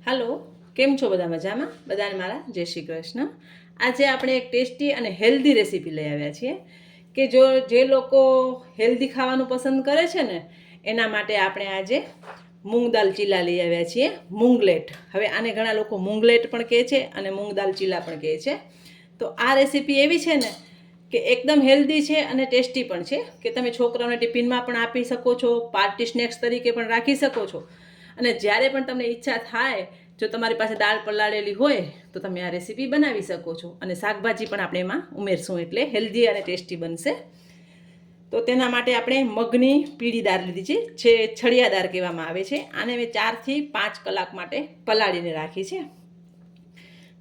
હાલો, કેમ છો બધા? મજામાં? બધાને મારા જય શ્રી કૃષ્ણ. આજે આપણે એક ટેસ્ટી અને હેલ્ધી રેસીપી લઈ આવ્યા છીએ કે જે લોકો હેલ્ધી ખાવાનું પસંદ કરે છે ને એના માટે આપણે આજે મૂંગ દાલ ચીલા લઈ આવ્યા છીએ. મૂંગલેટ, હવે આને ઘણા લોકો મૂંગલેટ પણ કહે છે અને મૂંગ દાલ ચીલા પણ કહે છે. તો આ રેસીપી એવી છે ને કે એકદમ હેલ્ધી છે અને ટેસ્ટી પણ છે કે તમે છોકરાઓને ટિફિનમાં પણ આપી શકો છો, પાર્ટી સ્નેક્સ તરીકે પણ રાખી શકો છો. અને જ્યારે પણ તમને ઈચ્છા થાય, જો તમારી પાસે દાળ પલાળેલી હોય તો તમે આ રેસીપી બનાવી શકો છો. અને શાકભાજી પણ આપણે એમાં ઉમેરશું એટલે હેલ્ધી અને ટેસ્ટી બનશે. તો તેના માટે આપણે મગની પીળી દાળ લીધી છે, જે છળિયા દાળ કહેવામાં આવે છે. આને મેં 4 થી 5 કલાક માટે પલાળીને રાખી છે.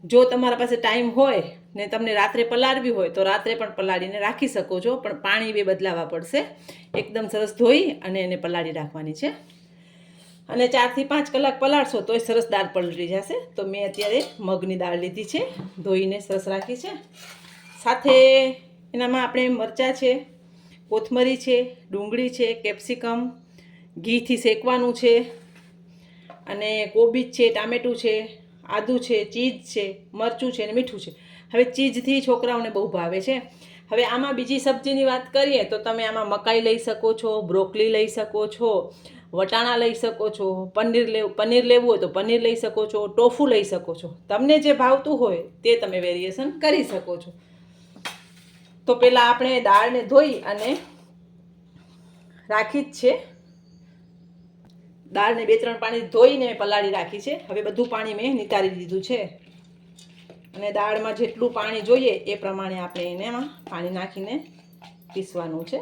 જો તમારા પાસે ટાઈમ હોય ને તમને રાત્રે પલાળવી હોય તો રાત્રે પણ પલાળીને રાખી શકો છો, પણ પાણી બદલાવા પડશે. એકદમ સરસ ધોઈ અને એને પલાળી રાખવાની છે. અને 4 થી 5 કલાક પલાળશો તોય સરસ દાળ પલળી જશે. તો મેં અત્યારે મગની દાળ લીધી છે, ધોઈને સરસ રાખી છે. સાથે એનામાં આપણે મરચાં છે, કોથમરી છે, ડુંગળી છે, કેપ્સિકમ ઘીથી શેકવાનું છે, અને કોબીજ છે, ટામેટું છે, આદું છે, ચીઝ છે, મરચું છે અને મીઠું છે. હવે ચીઝથી છોકરાઓને બહુ ભાવે છે. હવે આમાં બીજી સબ્જીની વાત કરીએ તો તમે આમાં મકાઈ લઈ શકો છો, બ્રોકલી લઈ શકો છો, વટાણા લઈ શકો છો, પનીર લેવું હોય તો પનીર લઈ શકો છો, ટોફુ લઈ શકો છો. તમને જે ભાવતું હોય તે તમે વેરિએશન કરી શકો છો. તો પહેલાં આપણે દાળને ધોઈ અને રાખી જ છે. દાળને 2-3 પાણી ધોઈને પલાળી રાખી છે. હવે બધું પાણી મેં નિતારી દીધું છે. અને દાળમાં જેટલું પાણી જોઈએ એ પ્રમાણે આપણે એમાં પાણી નાખીને પીસવાનું છે.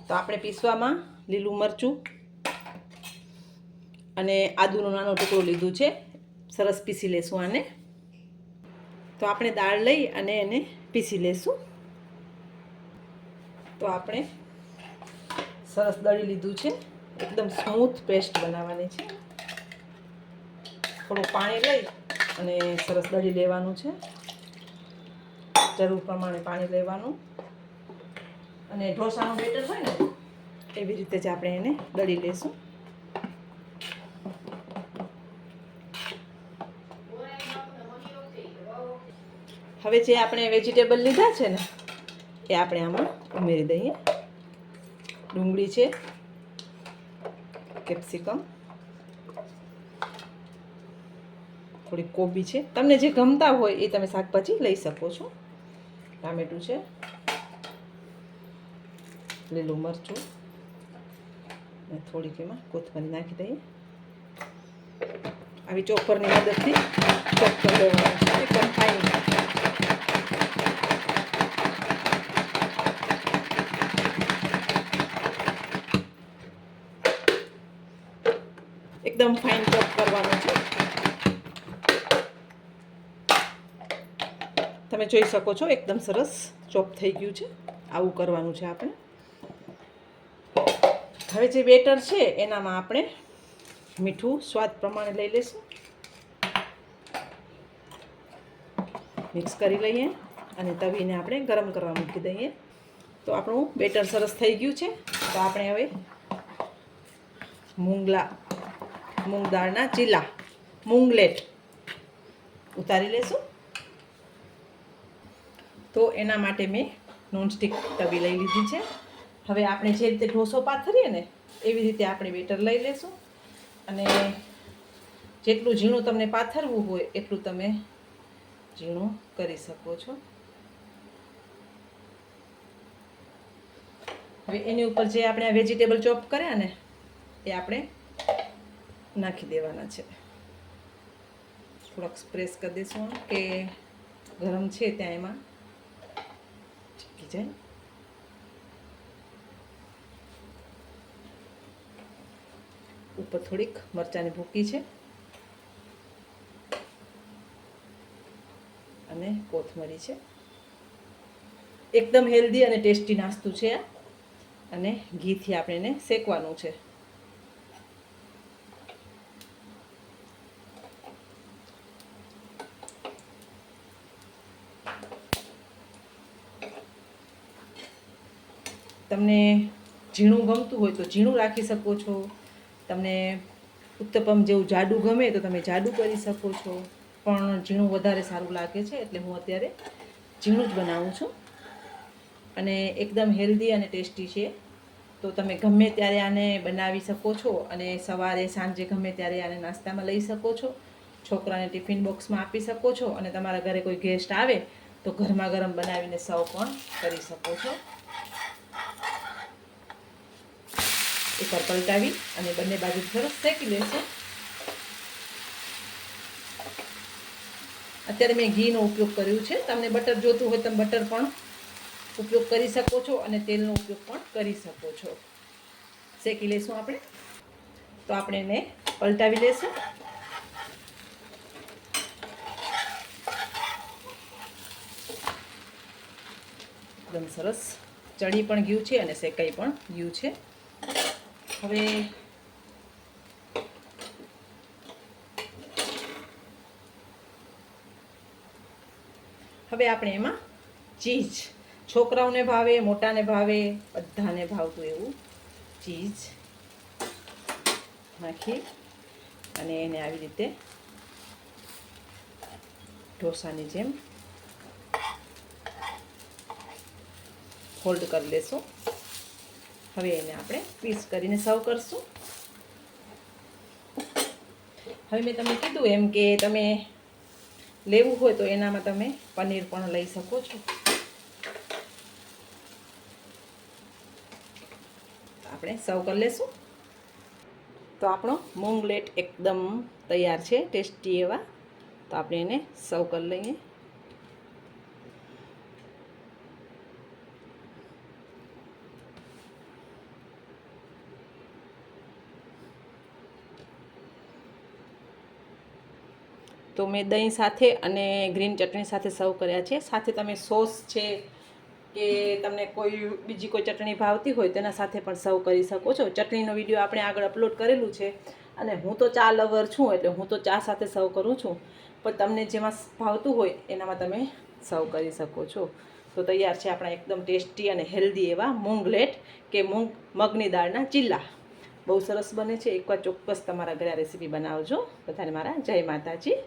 તો આપણે પીસવામાં લીલું મરચું અને આદુનો નાનો ટુકડો લીધું છે. સરસ પીસી લેશું આને. તો આપણે દાળ લઈ અને એને પીસી લેશું. તો આપણે સરસ દળી લીધું છે. એકદમ સ્મૂથ પેસ્ટ બનાવવાની છે. થોડું પાણી લઈ અને સરસ દળી લેવાનું છે. જરૂર પ્રમાણે પાણી લેવાનું. અને ઢોસાનું બેટર હોય ને એવી રીતે જ આપણે એને દળી લેશું. હવે જે આપણે વેજીટેબલ લીધા છે ને એ આપણે આમાં ઉમેરી દઈએ. ડુંગળી છે, કેપ્સિકમ, થોડી કોબી છે, તમને જે ગમતા હોય એ તમે શાકભાજી લઈ શકો છો. ટામેટું છે, લીલું મરચું અને થોડીક એમાં કોથમરી નાખી દઈએ. આવી ચોપરની મદદથી ચોપ કરી લેવાનું છે. એકદમ ફાઇન. એકદમ ફાઇન ચોપ કરવાનું છે. તમે જોઈ શકો છો એકદમ સરસ ચોપ થઈ ગયું છે. આવું કરવાનું છે આપણે. હવે જે બેટર છે એનામાં આપણે મીઠું સ્વાદ પ્રમાણે લઈ લઈશું. મિક્સ કરી લઈએ અને તવીને આપણે ગરમ કરવા મૂકી દઈએ. તો આપણું બેટર સરસ થઈ ગયું છે. તો આપણે હવે મૂંગ દાળના ચીલા, મૂંગલેટ ઉતારી લેશું. તો એના માટે મેં નોનસ્ટિક તવી લઈ લીધી છે. હવે આપણે જે રીતે ઢોસો પાથરીએ ને એવી રીતે આપણે બેટર લઈ લેશું. અને જેટલું ઝીણું તમને પાથરવું હોય એટલું તમે ઝીણું કરી શકો છો. હવે એની ઉપર જે આપણે આ વેજીટેબલ ચોપ કર્યા ને એ આપણે નાખી દેવાના છે. થોડાક પ્રેસ કરી દઈશું કે ગરમ છે ત્યાં એમાં ચીપકી જાય. ઉપર થોડીક મરચાંની ભૂકી છે અને કોથમરી છે. એકદમ હેલ્ધી અને ટેસ્ટી નાસ્તું છે આ. અને ઘીથી આપણે એને શેકવાનું છે. તમને ઝીણું ગમતું હોય તો ઝીણું રાખી શકો છો. તમને ઉત્તપમ જેવું જાડું ગમે તો તમે જાડું કરી શકો છો, પણ ઝીણું વધારે સારું લાગે છે એટલે હું અત્યારે ઝીણું જ બનાવું છું. અને એકદમ હેલ્ધી અને ટેસ્ટી છે, તો તમે ગમે ત્યારે આને બનાવી શકો છો અને સવારે સાંજે ગમે ત્યારે આને નાસ્તામાં લઈ શકો છો. છોકરાને ટિફિન બોક્સમાં આપી શકો છો અને તમારા ઘરે કોઈ ગેસ્ટ આવે તો ગરમા ગરમ બનાવીને સર્વ પણ કરી શકો છો. એકવાર પલટાવી અને બંને બાજુ સરસ શેકી લેશું. અત્યારે મેં ઘીનો ઉપયોગ કર્યો છે. તમને બટર જોતું હોય તમે બટર પણ ઉપયોગ કરી શકો છો અને તેલનો ઉપયોગ પણ કરી શકો છો. શેકી લઈશું આપણે. તો આપણે એને પલટાવી લઈશું. એકદમ સરસ ચડી પણ ગયું છે અને શેકાઈ પણ ગયું છે. હવે આપણે એમાં ચીઝ, છોકરાઓને ભાવે, મોટાને ભાવે, બધાને ભાવતું એવું ચીઝ નાખી અને એને આવી રીતે ઢોસાની જેમ ફોલ્ડ કરી લેશું. હવે એને આપણે પીસ કરીને સર્વ કરશું. હવે મેં તમને કીધું એમ કે તમે લેવું હોય તો એનામાં તમે પનીર પણ લઈ શકો છો. આપણે સર્વ કરી લેશું. તો આપણો મૂંગલેટ એકદમ તૈયાર છે, ટેસ્ટી એવા. તો આપણે એને સર્વ કરી લઈએ. તો મેં દહીં સાથે અને ગ્રીન ચટણી સાથે સર્વ કર્યા છે. સાથે તમે સોસ છે કે તમને બીજી કોઈ ચટણી ભાવતી હોય તેના સાથે પણ સર્વ કરી શકો છો. ચટણીનો વિડીયો આપણે આગળ અપલોડ કરેલું છે અને હું તો ચા લવર છું એટલે હું તો ચા સાથે સર્વ કરું છું, પણ તમને જેમાં ભાવતું હોય એનામાં તમે સર્વ કરી શકો છો. તો તૈયાર છે આપણા એકદમ ટેસ્ટી અને હેલ્ધી એવા મૂંગલેટ કે મગની દાળના ચીલા. બહુ સરસ બને છે. એકવાર ચોક્કસ તમારા ઘરે આ રેસીપી બનાવજો. બધાને મારા જય માતાજી.